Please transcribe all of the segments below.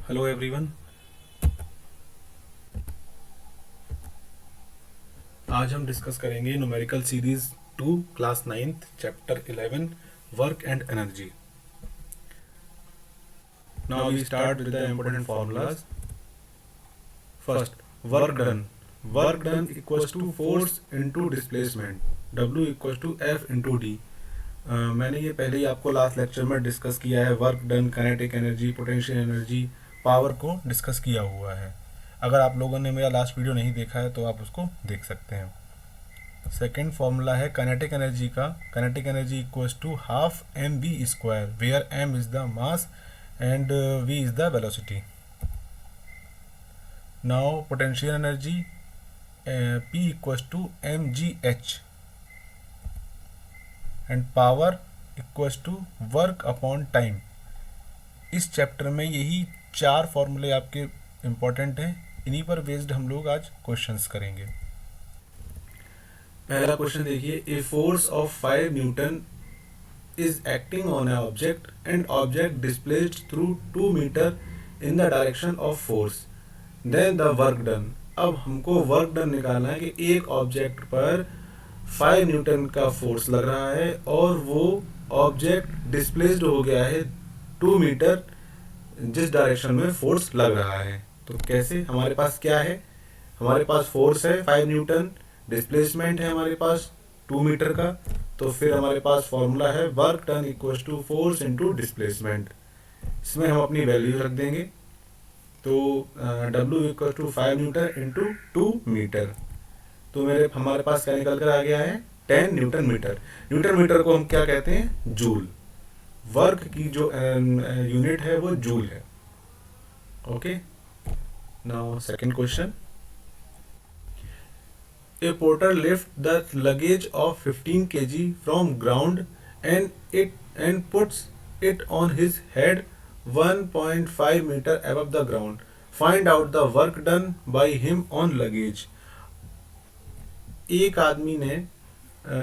Hello everyone. आज हम discuss करेंगे numerical series 2 class 9th chapter 11 work and energy. Now we start with the important formulas. First, work done equals to force into displacement, W equals to F into D। मैंने ये पहले ही आपको last lecture में discuss किया है। Work done, kinetic energy, potential energy, power को discuss किया हुआ है। अगर आप लोगों ने मेरा लास्ट वीडियो नहीं देखा है तो आप उसको देख सकते हैं। सेकेंड फॉर्मूला है काइनेटिक एनर्जी का। Kinetic energy equals to half M V square, where M is the mass and V is the velocity. Now potential energy P equals to M G H and power equals to work upon time. इस chapter में यही 4 फॉर्मूले आपके important हैं। इन्हीं पर based हम लोग आज क्वेश्चंस करेंगे। पहला क्वेश्चन देखिए, a force of 5 newton is acting on a object and object displaced through 2 meter in the direction of force, then the work done. अब हमको वर्क डन निकालना है कि एक ऑब्जेक्ट पर 5 न्यूटन का फोर्स लग रहा है और वो ऑब्जेक्ट डिस्प्लेस्ड हो गया है 2 मीटर जिस डायरेक्शन में फोर्स लग रहा है। तो कैसे? हमारे पास क्या है? हमारे पास फोर्स है 5 न्यूटन, डिस्प्लेसमेंट है हमारे पास 2 मीटर का। तो फिर हमारे पास फॉर्मूला है work done equals to force into displacement. इसमें हम अपनी वैल्यू रख देंगे। तो W equals to 5 newton into 2 meter. तो हमारे पास क्या निकल कर आ गया है? 10 न्यूटन मीटर। न्यूटन मीटर को हम क्या कहते हैं? जूल। वर्क की जो यूनिट है वो जूल है। Okay, now second question. A porter lift the luggage of 15 kg from ground and puts it on his head 1.5 meter above the ground. Find out the work done by him on luggage. एक आदमी ने,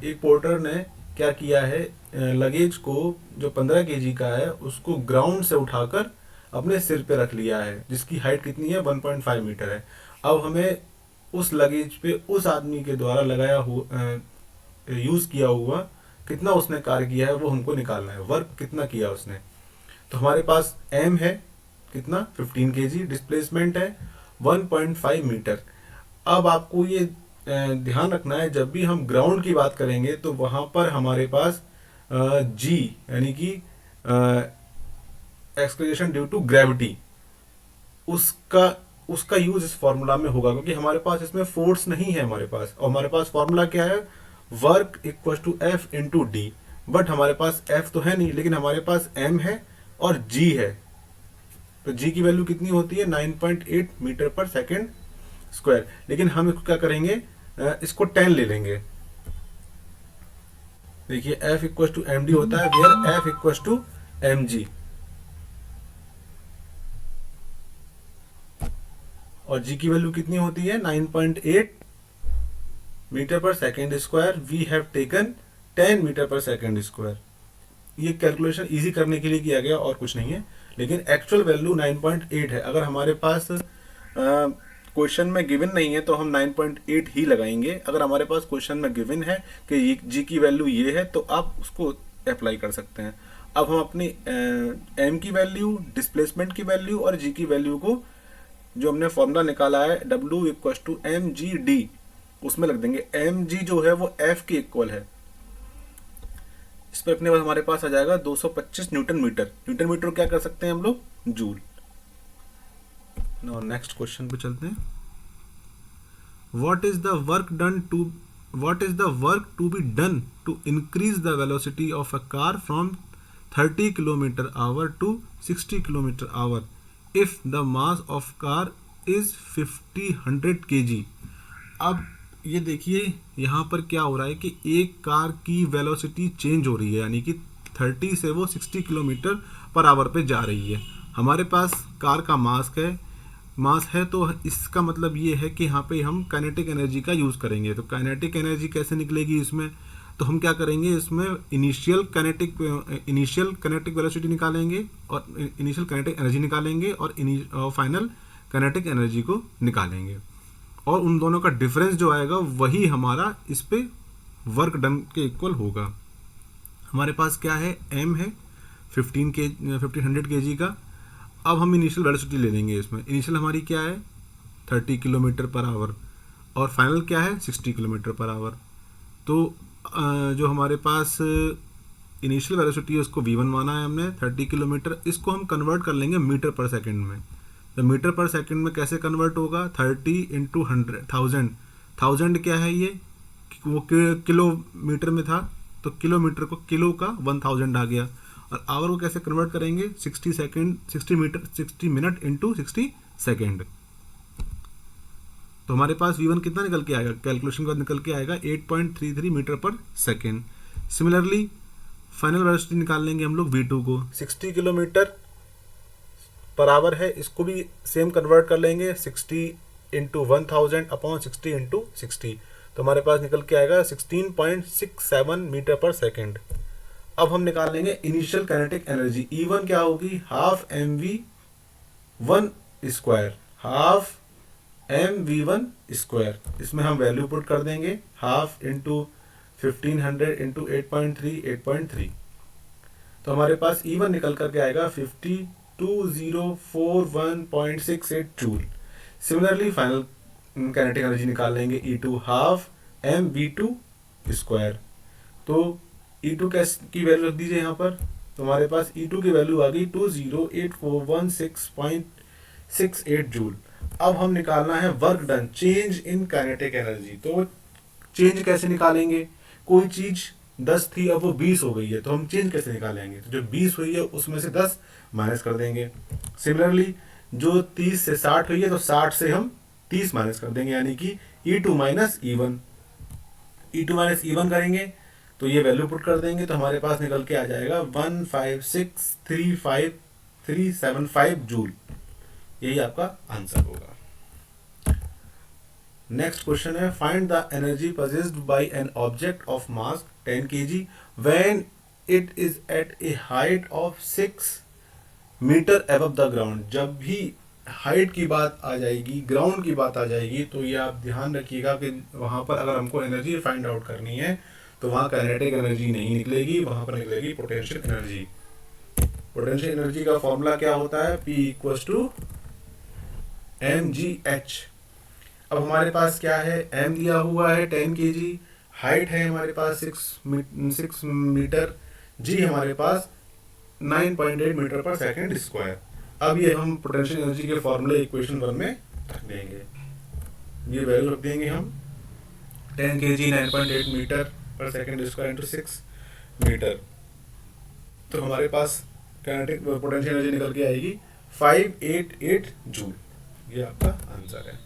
एक porter ने क्या किया है, luggage को जो 15 केजी का है उसको ग्राउंड से उठाकर अपने सिर पे रख लिया है, जिसकी हाइट कितनी है? 1.5 मीटर है। अब हमें उस लगेज पे उस आदमी के द्वारा लगाया हुआ यूज किया हुआ कितना उसने कार्य किया है वो हमको निकालना है। वर्क कितना किया उसने? तो हमारे पास एम है कितना? 15 केजी, डिस्प्लेसमेंट है 1.5 मीटर। अब आपको ये ध्यान रखना है, जब भी हम ग्राउंड की बात करेंगे तो वहां पर हमारे पास जी यानी कि एक्सक्लेरेशन ड्यू टू ग्रेविटी, उसका यूज इस फॉर्मूला में होगा, क्योंकि हमारे पास इसमें फोर्स नहीं है हमारे पास। और हमारे पास फॉर्मूला क्या है? Work equal to F into D. But हमारे पास एफ तो है नहीं, लेकिन हमारे पास एम है और जी है। तो जी की वैल्यू कितनी होती है? 9.8 मीटर पर सेकेंड स्क्वायर। लेकिन हम इसको क्या करेंगे? इसको 10 ले लेंगे। देखिए F equal to M D होता है, where F equal to M G. और जी की वैल्यू कितनी होती है? 9.8 meter per second square. We have taken 10 meter per second square. ये कैलकुलेशन इजी करने के लिए किया गया और कुछ नहीं है, लेकिन एक्चुअल वैल्यू 9.8 है। अगर हमारे पास क्वेश्चन में गिवन नहीं है तो हम 9.8 ही लगाएंगे। अगर हमारे पास क्वेश्चन में गिवन है कि जी की वैल्यू ये है तो आप उसको अप्लाई कर सकते हैं। अब हम अपनी एम की वैल्यू, डिस्प्लेसमेंट की वैल्यू और जी की वैल्यू को, जो हमने फॉर्मूला निकाला है W equal to M G D, उसमें लग देंगे। एम जी जो है वो F के इक्वल है। इस पर अपने पास हमारे पास आ जाएगा 225 न्यूटन मीटर। न्यूटन मीटर क्या कर सकते हैं हम लोग? जूल। नाउ नेक्स्ट क्वेश्चन पे चलते हैं। What is the work to be done to increase the velocity of a car from 30 km/h to 60 km/h if the mass of car is 100 kg? अब ये देखिए यहाँ पर क्या हो रहा है कि एक कार की वेलोसिटी चेंज हो रही है, यानी कि 30 से वो 60 km/h पे जा रही है। हमारे पास कार का मास है तो इसका मतलब ये है कि यहाँ पे हम काइनेटिक एनर्जी का यूज़ करेंगे। तो काइनेटिक एनर्जी कैसे निकलेगी इसमें? तो हम क्या करेंगे, इसमें इनिशियल काइनेटिक वेलोसिटी निकालेंगे और इनिशियल काइनेटिक एनर्जी निकालेंगे और फाइनल काइनेटिक एनर्जी को निकालेंगे, और उन दोनों का डिफरेंस जो आएगा वही हमारा इस पे वर्क डन के इक्वल होगा। हमारे पास क्या है, एम है 1500 केजी का। अब हम इनिशियल वेलोसिटी ले लेंगे। इसमें इनिशियल हमारी क्या है 30 किलोमीटर पर आवर और फाइनल क्या है 60 किलोमीटर पर आवर। तो जो हमारे पास इनिशियल वेलोसिटी है उसको v1 माना है हमने 30 किलोमीटर, इसको हम कन्वर्ट कर लेंगे मीटर पर सेकंड में। तो मीटर पर सेकंड में कैसे कन्वर्ट होगा, 30 इंटू 100,000। 1000 क्या है, ये वो किलोमीटर में था, तो किलोमीटर को किलो का 1000 आ गया। और आवर को कैसे कन्वर्ट करेंगे, 60 मिनट इंटू 60 सेकेंड। तो हमारे पास v1 कितना निकल के आएगा, कैलकुलेशन के बाद निकल के आएगा 8.33 metre per second. Similarly final velocity निकाल लेंगे हम लोग v2 को, 60 किलोमीटर पर आवर है, इसको भी सेम कन्वर्ट कर लेंगे 60 इंटू 1000 अपॉन 60 इंटू 60। तो हमारे पास निकल के आएगा 16.67 मीटर पर सेकेंड। अब हम निकाल लेंगे इनिशियल काइनेटिक एनर्जी। E1 क्या होगी, half mv1 square, half mv1 square. इसमें हम वैल्यू पुट कर देंगे, हाफ इंटू 1500 इंटू 8.3। तो हमारे पास E1 निकल करके आएगा 52041.68 joule. Similarly final kinetic energy निकाल लेंगे E2, हाफ mv2 स्क्वायर। तो E2 की वैल्यू रख दीजिए यहाँ पर। तो हमारे पास E2 की वैल्यू आ गई 208416.68 जूल। अब हम निकालना है work done, change in kinetic energy. तो चेंज कैसे निकालेंगे, कोई चीज 10 थी अब वो 20 हो गई है, तो हम चेंज कैसे निकालेंगे, तो जो 20 हुई है उसमें से 10 माइनस कर देंगे। सिमिलरली जो 30 से 60 हुई है तो 60 से हम 30 माइनस कर देंगे, यानी कि E2 माइनस E1 करेंगे तो ये वैल्यू पुट कर देंगे, तो हमारे पास निकल के आ जाएगा 15635,375 जूल। यही आपका आंसर होगा। नेक्स्ट क्वेश्चन है, find the energy possessed by an object of mass 10 kg when it is at a height of 6 meter above the ground। जब भी हाइट की बात आ जाएगी, ग्राउंड की बात आ जाएगी, तो ये आप ध्यान रखिएगा कि वहां पर अगर हमको एनर्जी फाइंड आउट करनी है तो वहां काइनेटिक एनर्जी नहीं निकलेगी, वहां पर निकलेगी पोटेंशियल एनर्जी। पोटेंशियल एनर्जी का फॉर्मूला क्या होता है, P = mgh। अब हमारे पास क्या है, m दिया हुआ है 10 kg, हाइट है हमारे पास 6 मीटर, g हमारे पास 9.8 मीटर पर सेकंड स्क्वायर। अब ये हम पोटेंशियल एनर्जी के फॉर्मूले इक्वेशन 1 में रख देंगे। ये वैल्यू रख देंगे हम 10 kg 9.8 मीटर पर सेकंड स्क्वायर इंटू 6 मीटर। तो हमारे पास काइनेटिक पोटेंशियल एनर्जी निकल के आएगी 588 जूल। ये आपका आंसर है।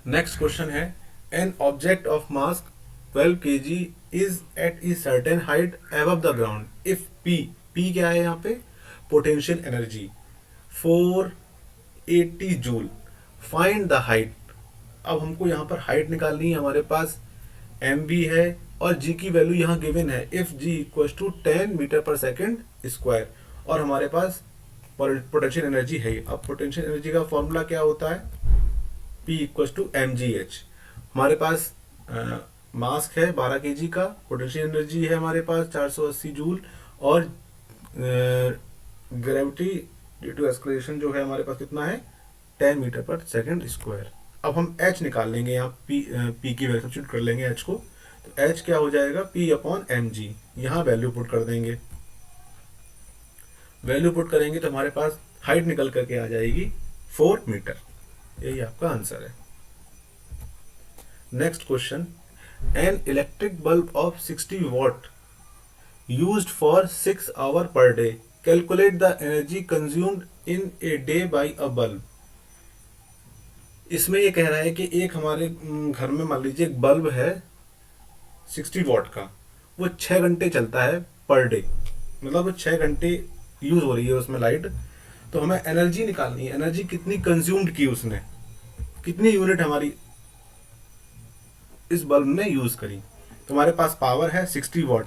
नेक्स्ट क्वेश्चन है, an object of mass 12 kg is at a certain height above the ground if P क्या है यहाँ पे, potential energy 480 joule. Find the height. अब हमको यहाँ पर हाइट निकालनी है, हमारे पास mv है और g की वैल्यू यहाँ गिवन है, इफ g = 10 मीटर पर सेकंड स्क्वायर, और हमारे पास पोटेंशियल एनर्जी है। अब पोटेंशियल एनर्जी का फॉर्मूला क्या होता है, P = mgh। हमारे पास मास है 12 kg का, पोटेंशियल एनर्जी है हमारे पास 480 जूल, और ग्रेविटी ड्यू टू एक्सलेरेशन जो है हमारे पास कितना है 10 मीटर पर सेकंड स्क्वायर। अब हम h निकाल लेंगे, यहाँ P की वैल्यू सब्स्टिट्यूट कर लेंगे h को, तो h क्या हो जाएगा P/mg। यहाँ वैल्यू पुट कर देंगे, वैल्यू पुट करेंगे तो हमारे पास हाइट निकल करके आ जाएगी 4 मीटर। यही आपका आंसर है। Next question, an electric bulb of 60 watt used for 6 hour per day, calculate the energy consumed in a day by a bulb. इसमें ये कह रहा है कि एक हमारे घर में मान लीजिए एक बल्ब है 60 वॉट का, वो 6 घंटे चलता है पर डे, मतलब वो 6 घंटे यूज हो रही है उसमें लाइट। तो हमें एनर्जी निकालनी है, एनर्जी कितनी कंज्यूम्ड की उसने, कितनी यूनिट हमारी इस बल्ब ने यूज करी। तो हमारे पास पावर है 60 वॉट।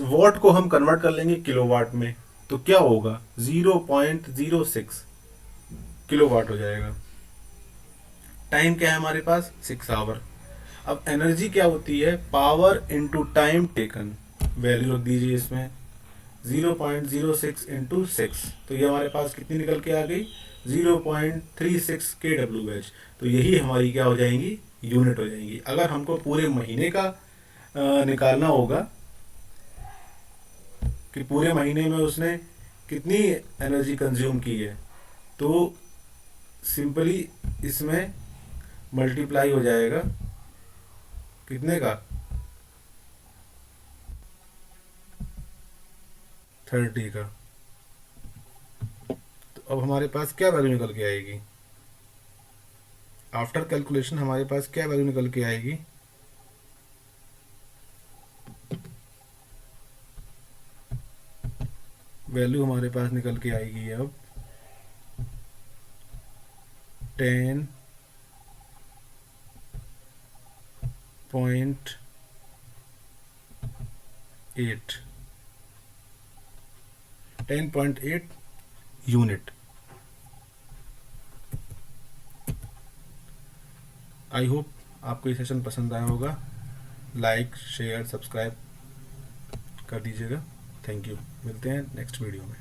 वॉट को हम कन्वर्ट कर लेंगे किलोवाट में, तो क्या होगा 0.06 किलोवाट हो जाएगा। टाइम क्या है हमारे पास 6 आवर। अब एनर्जी क्या होती है, power into time taken, value रख दीजिए इसमें 0.06 इंटू 6, तो ये हमारे पास कितनी निकल के आ गई 0.36 kWh। तो यही हमारी क्या हो जाएंगी, यूनिट हो जाएंगी। अगर हमको पूरे महीने का निकालना होगा कि पूरे महीने में उसने कितनी एनर्जी कंज्यूम की है, तो सिंपली इसमें मल्टीप्लाई हो जाएगा कितने का 30 का। तो अब हमारे पास क्या वैल्यू निकल के आएगी, आफ्टर कैलकुलेशन हमारे पास क्या वैल्यू निकल के आएगी, वैल्यू हमारे पास निकल के आएगी अब 10.8 यूनिट। आई होप आपको ये सेशन पसंद आया होगा। लाइक शेयर सब्सक्राइब कर दीजिएगा। थैंक यू, मिलते हैं नेक्स्ट वीडियो में।